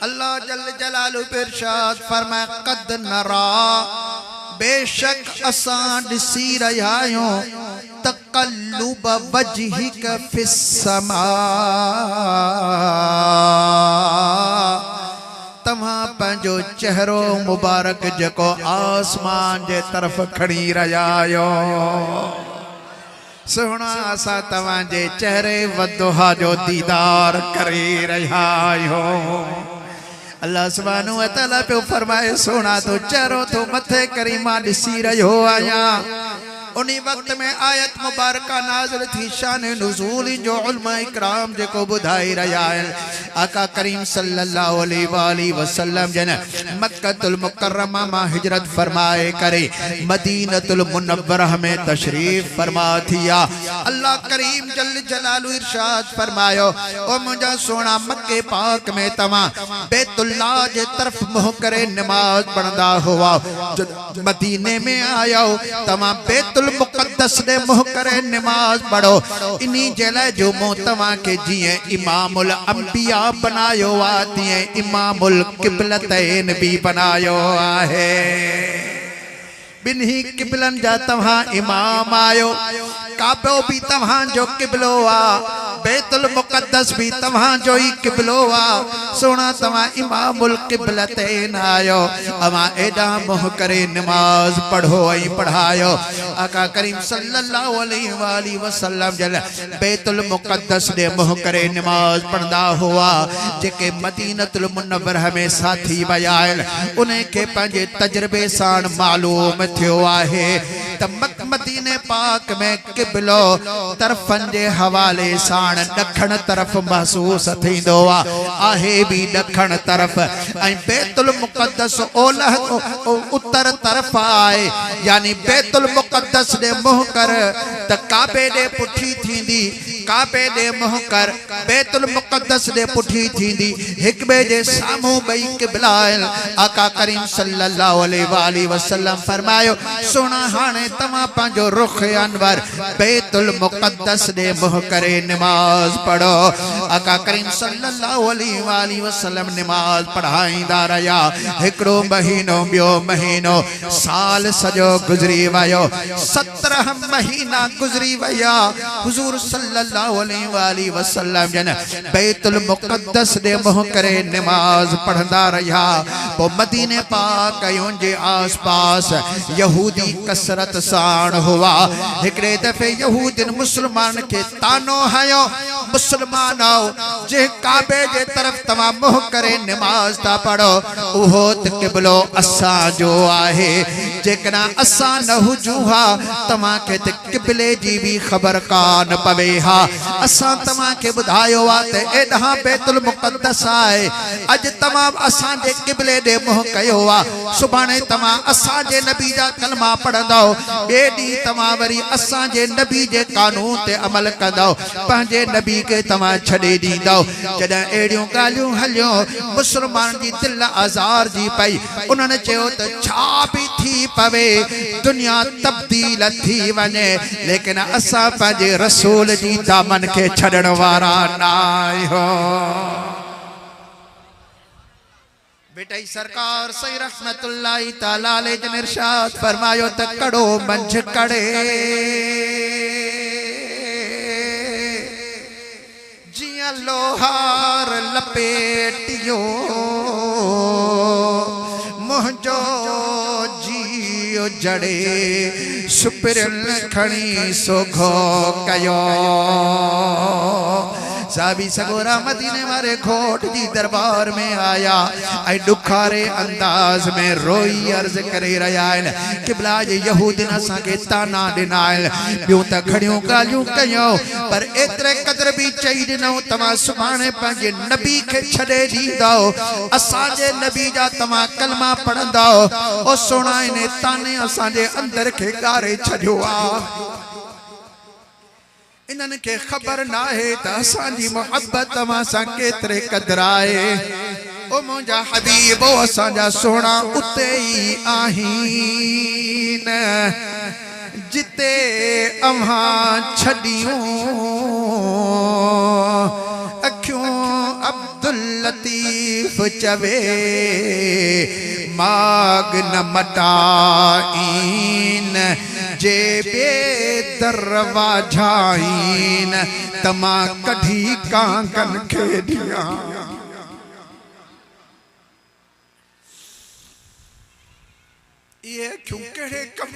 अल्लाह जल जलालु इरशाद फरमाए कद नरा बेशक असां दिसी रहा आहियूं तक़ल्लुब वजहिक फिस समा तव्हां पंहिंजो चेहरो मुबारक जेको आसमान जे तरफ खणी रहा आहियो सोना असां तव्हांजे चेहरे वदुहा जो दीदार करे रहा आहियूं। अल्लाह सुब्हानहू व तआला पे फरमाए सोना तो चेहरो तो मथे करीमा दिसी रहो आया। उन्हीं वक्त में आयत मुबारक नाज़िल थी शान नुज़ूल जो उलमा इकराम जेको बुधाई रहा है आका करीम सल्लल्लाहु अलैहि वसल्लम जन मक्कतुल मुकर्रमा मां हिजरत फरमाए करे मदीनतुल मुनव्वरह में तशरीफ फरमा थिया। अल्लाह करीम जल जलालु इरशाद फरमायो ओ मुझा सोना मक्के पाक में तमा बैतुल्लाह जे तरफ मुंह करे नमाज पढ़दा हुआ मदीने में आयो तमा बैतुल मुक़द्दस दे मुंह करे नमाज पढ़ो इन्हीं जेला जो मोतवा के जिए इमामुल अंबिया बनायो आती है इमामुल किबलतैन भी बनायो आहे। बिन्ही किबलन जा तव्हां इमाम आयो काबो भी तव्हां जो किबलो आ बैतुल मुक़द्दस भी तव्हां जो ही किबलो आ सोना तव्हां इमामुल किबलतैन आयो अमा एडा मुंह करे नमाज पढ़ो ऐं पढ़ायो। आका करीम सल्लल्लाहु अलैहि वसल्लम जल बैतुल मुक़द्दस दे मुंह करे नमाज पढ़दा हुआ जेके मदीनतुल मुनव्वरह में साथी वयाल उन्हें के पंहिंजे तजर्बे सां मालूम थियो आहे त मदीने पाक में किबलो तरफन जे हवाले साण दखण तरफ महसूस थींदो आहे भी दखण तरफ ऐं बैतुल मुक़द्दस ओलह उत्तर तरफ आए यानी बैतुल मुक़द्दस दे मुंह कर त काबे दे पुठी थींदी काबे दे मुंह कर बैतुल मुक़द्दस दे पुठी थींदी हिक बे जे सामू बई किबला आका करीम सल्लल्लाहु अलैहि वसल्लम फरमायो सोना हाने तमा पंहिंजो रुख अनवर बैतुल मुक़द्दस दे मुंह करे नमाज पढ़ो। आका करीम सल्लल्लाहु अलैहि वसल्लम नमाज पढ़ाईंदा रहा हिकड़ो महीनो बियो महीनो साल सजो गुजरी वयो 17 महीना गुजरी वया हुजूर सल्लल्लाहु अलैहि वसल्लम जन बैतुल मुक़द्दस दे मुंह करे नमाज पढ़ंदा रहा। पो मदीने पाक जे आस पास यहूदी कसरत साण हुआ हिकड़े दफे यहूदिन मुसलमान के तानो हयो मुसलमान जे काबे जे तरफ तमा मुंह करे नमाज ता पढ़ो उहो त किबलो असा जो आहे जेकना असा न हुजूहा तमा के त किबले जी भी खबर कान पवे हा असा तमा के बुधायो वा ते एडा बैतुल मुक़द्दस आए अज तमाम असा जे किबले दे मुंह कयो वा सुभाणे तमा असा जे नबी जा कलमा पढ़ंदो बेडी तमा वरी असा जे नबी जे कानून ते अमल कंदो पंहिंजे नबी के तमा छड़े दींदो जडा एडियो गालियों हलियो मुसलमान जी दिल आज़ार जी पई उन्होंने चयो त छा भी थी पवे दुनिया तब्दील थी वने लेकिन असा पंहिंजे रसूल जी दामन के छड़न वारा ना हो। बेटा सरकार सही रहमतुल्लाहि ताला अलैहि जन इरशाद फरमायो त कड़ो मंझ कड़े जिया लोहार लपेटियो मुंहिंजो जियो जड़े सुपिरन खणी सोघो कयो। साबी सगोरा मदीने वाले खोट जी दरबार में आया आई दुखारे अंदाज में रोई अर्ज करे रहा है किबला जे यहूदिन असा के ताना दिनाल बियो त खड़ियों गालियों कयो पर एतरे कदर भी चई दिनो तमा सुभाणे पंहिंजे नबी के छड़े दींदो असा जे नबी जा तमा कलमा पढ़ंदो ओ सोना ने ताने असा जे अंदर के गारे छड़ियो आ इन्हन के खबर ना है त असांजी मोहब्बत असां केतरे कदराए ओ मुंहिंजा हबीब ओ असांजा सोना उते ही आहीन जिते अव्हां छड़ियूं अखियूं अब्दुल अब्दुल लतीफ चवे माग न मटाइन जे बे दरवाजाइन तमा कढ़ी कांगन खेडिया। ये क्यों कहे कम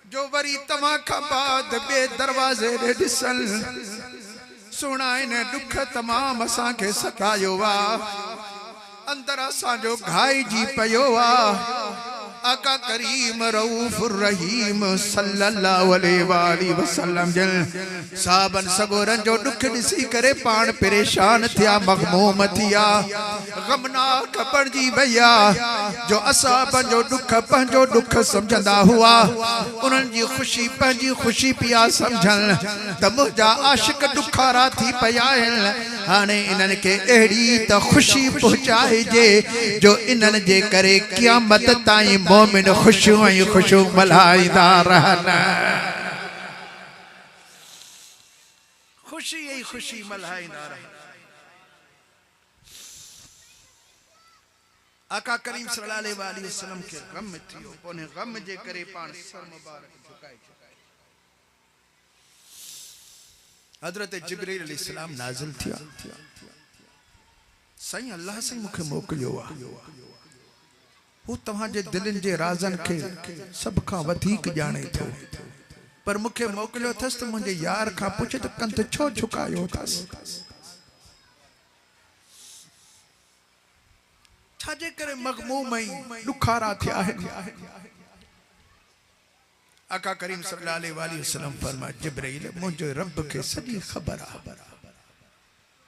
जो वरी तमा का बाद बे दरवाजे रे दिसल सुना इन दुख तमाम असा के सतायो वा अंदर असा जो घाई जी पयो वा। आका करीम रऊफुर रहीम सल्लल्लाहु अलैहि वसल्लम जल साबन सगोरन जो दुख दिसी करे पान परेशान थिया मगमूम थिया गमनाक पड़जी भैया जो असाबन जो दुख समझंदा हुआ उन्हन जी खुशी पंजी खुशी पिया समझन त मुजा आशिक दुखारा थी पया हाने इनन के एड़ी त खुशी पहुंचाए जे जो इनन जे करे क़यामत ताई मोमिन खुशू खुशू मल्हाईंदा रहना। खुशी ही खुशी मल्हाईंदा रहना। आका करीम सल्लल्लाहु अलैहि वसल्लम के गम थियो पोने गम जे करे पान सर मुबारक झुकाए हजरत जिब्रील अलैहिस्सलाम नाज़िल थिया सही अल्लाह से मुखे मोकलियो आ वो तव्हांजे दिलनि जे राज़न के सब खां वधीक जाने थो पर मुखे मोकलियो थस त मुंहिंजे यार खां पुछ त कंध छो झुकायो थस छाजे करे मगमूम ऐं दुखारा थिया आहिनि। आका करीम सल्लल्लाहु अलैहि वसल्लम फरमा जिब्रील मुंहिंजे रब खे सॼी ख़बर आहे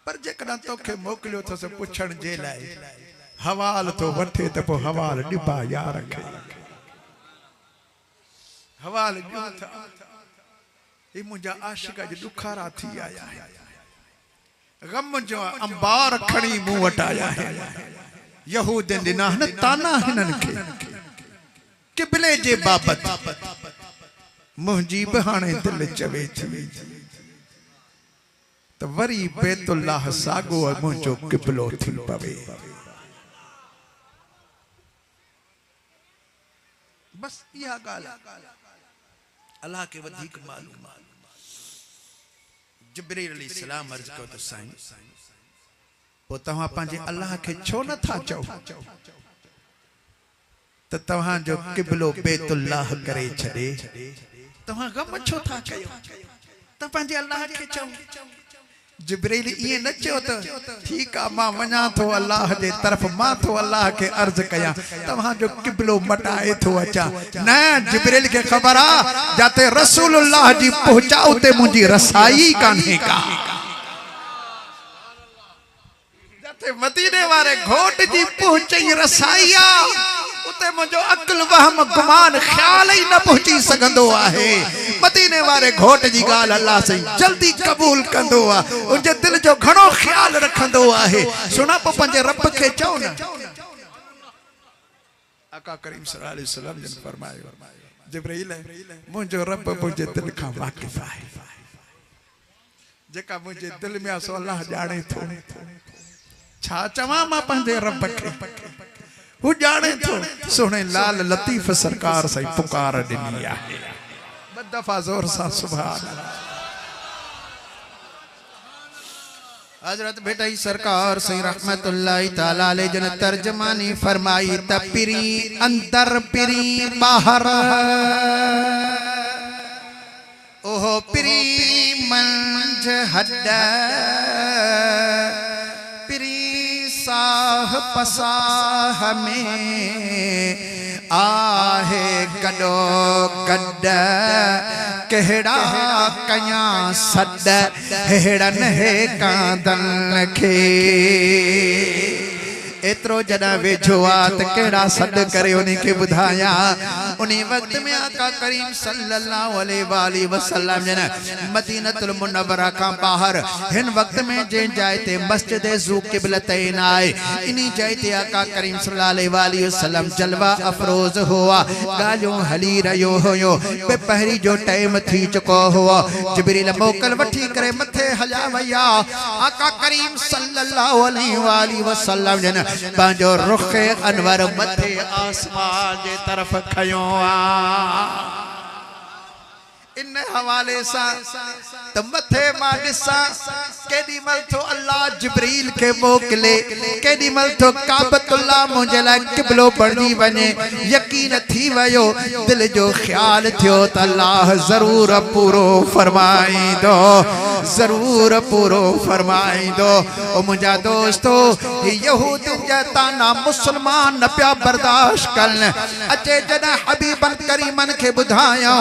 पर जेकॾहिं तोखे मोकलियो अथसि पुछण जे लाइ हवाल तो वठे त पोइ हवाल ॾिबा यार खे हवाल ॾियो था ही मुंहिंजा आशिक अॼु ॾुखारा थी आया गम जो अंबार खणी मूं वटि आया यहूदनि ॾिना न ताना हिननि खे क़िबले जे बाबति मुंहिंजी बि हाणे दिलि चवे थी त वरी बैतुल्लाह साॻो मुंहिंजो क़िबलो थी पवे। बस इहा ॻाल्हि अल्लाह के वधीक मालूम आहे। जिब्रील अलैहिस्सलाम अर्ज़ कयो त साईं पोइ तव्हां पंहिंजे अल्लाह खे छो नथा चओ त तव्हांजो क़िबलो बैतुल्लाह करे छॾे तव्हां गम छो था कयो त पंहिंजे अल्लाह खे चओ। जिब्रील ये न चयो त ठीक आ मां वञा थो अल्लाह जे तरफ मां थो अल्लाह के अर्ज कया तव्हां जो क़िबलो मटाए थो अचा न जिब्रील के खबर आ जाते रसूलुल्लाह जी पहुंचा उते मुंजी रसाई कान्हे का जाते मदीने वारे घोट जी पहुंचई रसाई आ उते मुझो अक्ल वहम गुमान ख्याल ही न पहुंची सकंदो आहे। मदीने वारे घोट जी गाल अल्लाह से जल्दी कबूल कंदो आ उनजे दिल जो घणो ख्याल रखंदो आहे। सुना पो पंजे रब के चओ न आका करीम सल्लल्लाहु अलैहि वसल्लम ने फरमायो जिब्रील मुझो रब मुझे दिल का वाकिफ आहे जेका मुझे दिल में सो अल्लाह जाने थो छा चवा मां पंजे रब के वो जाने तो सोने लाल लतीफ सरकार से पुकार दिनी है बदफा जोर सा सुभान हजरत बेटाई सरकार से रहमतुल्लाह ताला अलैहि जन तर्जमानी फरमाई तपरी अंदर पिरी बाहर ओहो पिरी मंज हड्डा साह पसाह में आहे गडो गड कहड़ा कया सड हेड़न हे कांदन खे एतरो जडा वेझो आ त केड़ा सड करे उन्हीं के बुधाया उन्हीं वक्त में आका करीम सल्लल्लाहु अलैहि वसल्लम जन मदीनतुल मुनव्वरा का बाहर हिन वक्त में जे जायते मस्जिद ज़ू क़िबलतैन आए इन्हीं जायते आका करीम सल्लल्लाहु अलैहि वसल्लम जलवा अफरोज हुआ गालियों हली रहियो हुयो बे पहरी जो टाइम थी चुको हुआ जिब्रील मोकल वठी करे मथे हला वया आका करीम सल्लल्लाहु अलैहि वसल्लम जन पंहिंजो रुख अनवर मथे आसमान जे तरफ खयो आ इन हवाले सा त मथे मां ॾिसा केॾी महिल तो अल्लाह जिब्रील के मोकले केॾी महिल तो काबतुल्लाह मुंहिंजे लाइ क़िबलो बणजी वञे यकीन थी वियो दिल जो ख्याल थियो त अल्लाह ज़रूर पूरो फरमाईंदो ज़रूर पूरो फरमाईंदो ओ मुंहिंजा दोस्तो यहूदियुनि जा ताना मुसलमान न पिया बर्दाश्त कनि अचे जॾहिं हबीबन करीमन खे ॿुधायो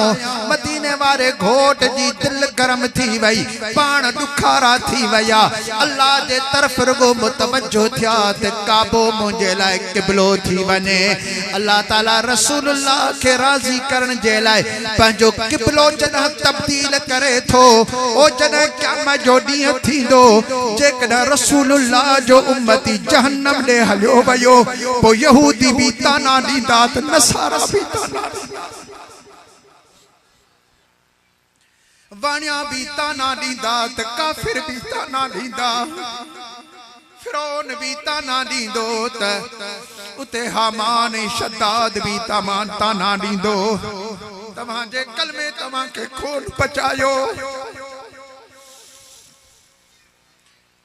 मदीने वारे घोट जी दिल गरम थी वई पान दुखारा थी वया अल्लाह जे तरफ रुगो मुतवज्जो थिया ते काबो मुंहिंजे लाइ क़िबलो थी वञे अल्लाह ताला रसूलुल्लाह के राज़ी करण जे लाइ पंहिंजो क़िबलो जॾहिं तब्दील करे थो ओ जॾहिं क़यामत जो ॾींहुं थींदो जेकॾहिं रसूलुल्लाह जो उम्मती जहन्नम ॾे हलियो वियो पोइ यहूदी बि ताना ॾींदा त नसारा बि ताना ॾींदा वाणिया भी ताना दींदा त काफिर भी ताना दींदा फिरौन भी ताना दींदो त उते हामान शद्दाद भी ताना दींदो तव्हां जे कलमे तव्हां के खून पचायो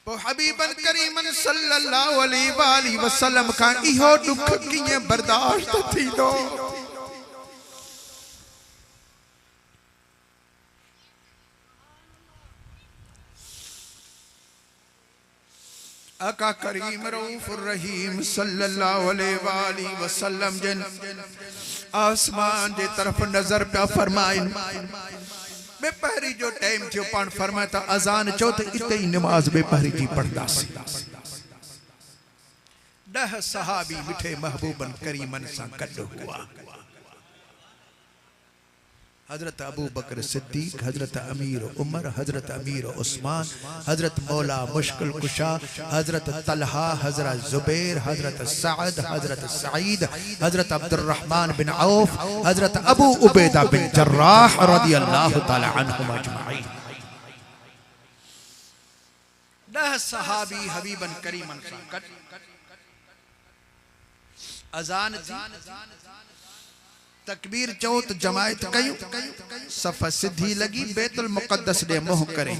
पो हबीबन करीमन सल्लल्लाहु अलैहि वसल्लम का इहो दुख कीअं बर्दाश्त थींदो आका करीम रऊफुर रहीम सल्लल्लाहु अलैहि वसल्लम जन आसमान जे तरफ नजर पिया फरमाइन बेपहरी जो टाइम थियो पान फरमाता अजान चो त इते ही नमाज बेपहरी जी पढ़दासी 10 सहाबी मिठे महबूबन करीमन सा गॾु हुआ हजरत अबू बकर सिद्दीक हजरत अमीर उमर हजरत अमीर उस्मान हजरत मौला मुश्किल कुशा हजरत तलहा हजरत जुबैर हजरत सअद हजरत सईद हजरत अब्दुर्रहमान बिन औफ हजरत अबू उबैदा बिन जर्राह रदियल्लाहु ताला अन्हुम अजमाइन 10 सहाबी हबीबन करीमन सा गॾु अजान तकबीर चौथ जमायत कयूं सफ़ सिधी लगी बैतुल मुक़द्दस दे मुंह करे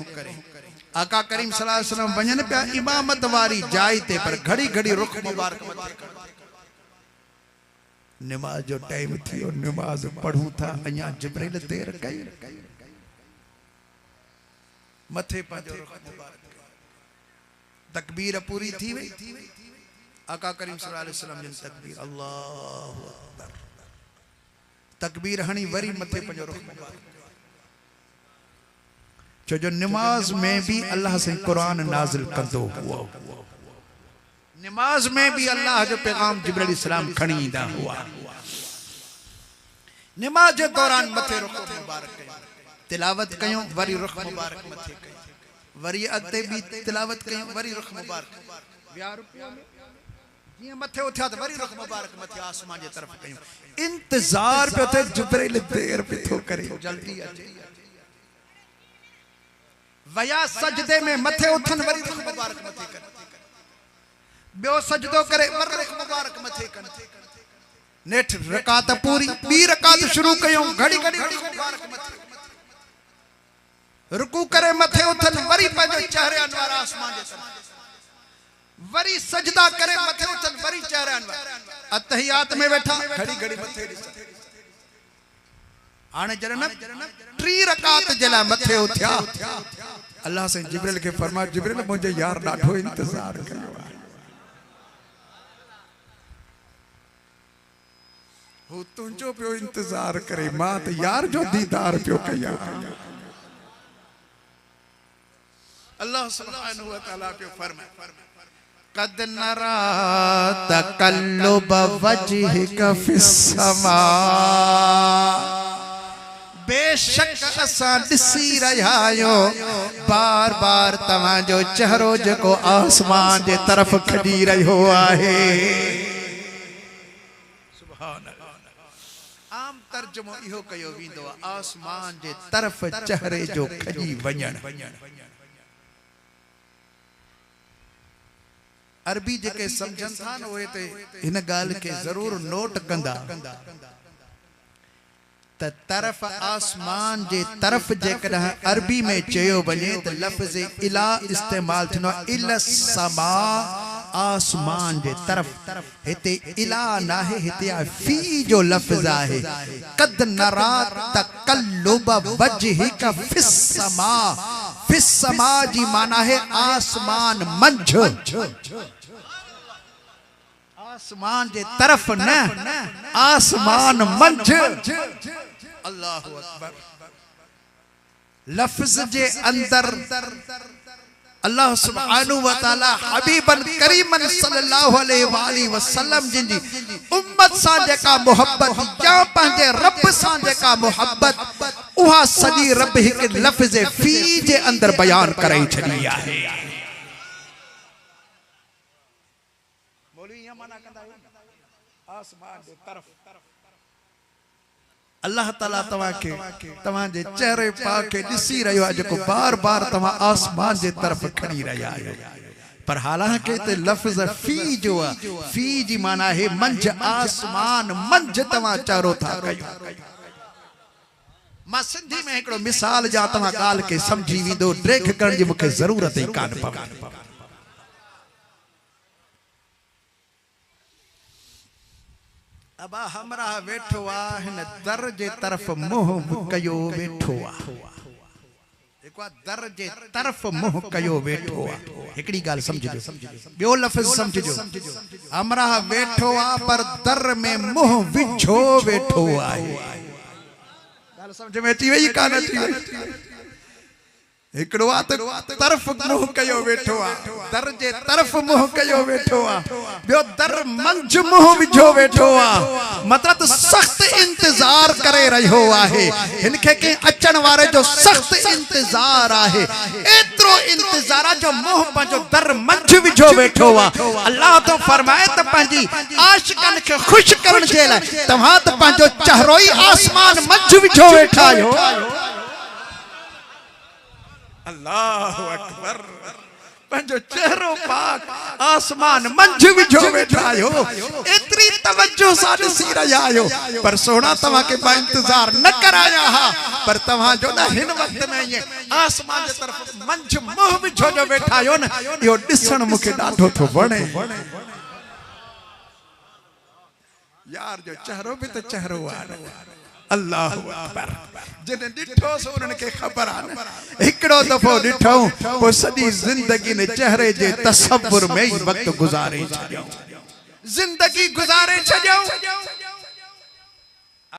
आका करीम सल्लल्लाहु अलैहि वसल्लम वञन पिया इमामत वारी जाइ ते पर घड़ी घड़ी रुख मुबारक नमाज जो टाइम थियो नमाज पढ़ूं था अञा जिब्रील देर कई मथे पंहिंजो रुख मुबारक तकबीर पूरी थी वई आका करीम सल्लल्लाहु अलैहि वसल्लम जिन तकबीर अल्लाहु अकबर तकबीर हणी वरी मथे पंजो रुख मुबारक छो जो नमाज में भी अल्लाह से कुरान नाजिल कंदो हुआ नमाज में भी अल्लाह जो पैगाम जिब्रील अलैहिस्सलाम खणी ईंदा हुआ नमाज जे दौरान मथे रुख मुबारक कयो तिलावत कयो वरी रुख मुबारक मथे कयो वरी अॻिते भी तिलावत कयो वरी रुख मुबारक विया रुपया जीअं मथे उथिया त वरी रुख मुबारक मथे आसमान जे तरफ कयो इंतजार पे थे जिब्रील देर पे थो करे जल्दी अचे वया सजदे में मथे उठन वरी रुख मुबारक मथे कर बियो सजदो करे वरी रुख मुबारक मथे कर नेठ रकात पूरी बी रकात शुरू कयो घड़ी घड़ी रुख मुबारक मथे रुकू करे मथे उठन वरी पंहिंजो चेहरे अनवर आसमान जे तरफ वरी सजदा करे मथे उठन वरी चेहरे अनवर अतहियात में बैठा घड़ी घड़ी मथे हाने जरन 3 रकात जला मथे उठया अल्लाह से जिब्रील के फरमा जिब्रील मुझे यार ॾाढो इंतजार कयो हो तुंजो पियो इंतजार करे मां त यार जो दीदार पियो कया अल्लाह सुब्हानहू व तआला पियो फरमाए कद नरा तकल्लुब वजहिका फिस्समा बेशक असां ॾिसी रहिया आहियूं बार बार तव्हांजो चेहरो जेको आसमान जे तरफ़ खॼी रहियो आहे सुभान अल्लाह आम तर्जुमो इहो कयो वेंदो आहे आसमान जे तरफ़ चेहरे जो खॼी वञण अरबी जेके सम्झनि था न उहे त हिन ॻाल्हि खे ज़रूर नोट कंदा त तरफ़ आसमान जे तरफ़ जेकॾहिं अरबी में चयो वञे त लफ़्ज़ इला इस्तेमाल थींदो आहे इला समा आसमान जे तरफ़ हिते इला नाहे हिते फी जो लफ़्ज़ आहे कद नरा तकल्लुब वजहिका फिस्समा जी माना है आसमान मंझ आसमान जे तरफ न आसमान मंझ अल्लाहु अकबर लफ्ज़ जे अंदर अल्लाह सुब्हानहु व तआला हबीबन करीमन सल्लल्लाहु अलैहि वसल्लम जिंजी उम्मत सां जेका मोहब्बत या पंहिंजे रब सां जेका मोहब्बत उहा सॼी रब हिक लफ़्ज़ फी जे अंदर बयान करे छॾी आहे आसमान जे तरफ अल्लाह ताला तव्हांखे तव्हांजे चेहरे पाक खे ॾिसी रहियो आहे जेको बार बार तव्हां आसमान जे तरफ़ खणी रहिया आहियो पर हालांकि ते लफ़्ज़ फी जो आहे फी जी माना है मंझ आसमान मंझ तव्हां चारो था कयो मां सिंधी में हिकिड़ो मिसाल जा तव्हां ॻाल्हि खे सम्झी वेंदो ड्रेख करण जी मूंखे ज़रूरत ई कान पवंदी अबा हमरा वेठो आ हिन दर जे तरफ़ मुंह कयो वेठो आ एक बार दर जे तरफ़ मुंह कयो वेठो आ हिकड़ी गाल समझजो बियो लफ़्ज़ समझजो हमरा वेठो आ पर दर में मुंह विझो वेठो आहे गाल समझ में अची वई कान अची वई हिकड़ो आ तरफ़ मुंह कयो वेठो आ दर जे तरफ़ मुंह कयो वेठो आ बियो दर मंझ मुंह विझो वेठो आ मतलब सख्त इंतजार करे रहियो आहे हिनखे के अचण वारे जो सख्त इंतजार आहे एतिरो इंतजार जो मुंह पंहिंजो दर मंझ विझो वेठो आ अल्लाह तो फरमाए त पंहिंजी आशिकन खे खुश करण जे लाइ तव्हां त पंहिंजो चेहरो ई आसमान मंझ विझो वेठा आहियो अल्लाहु अकबर पंहिंजो चेहरो पाक आसमान मंझ विझो वेठा आहियो एतिरी तवज्जो सां ॾिसी रहिया आहियो पर सोना तव्हांखे मां इंतज़ार न कराया हा पर तव्हांजो न हिन वक़्त में ये आसमान जे तरफ़ मंझ मुंह विझो जो वेठा आहियो न इहो ॾिसण मूंखे ॾाढो थो वणे यार जो चेहरो बि त चेहरो आहे अल्लाहु अकबर जिने ॾिठो सो उन्हनि खे ख़बर आहे हिकिड़ो दफ़ो ॾिठो पोइ सॼी ज़िंदगी ने चेहरे जे तसव्वुर में ई वक़्तु गुज़ारे छॾियो ज़िंदगी गुज़ारे छॾियो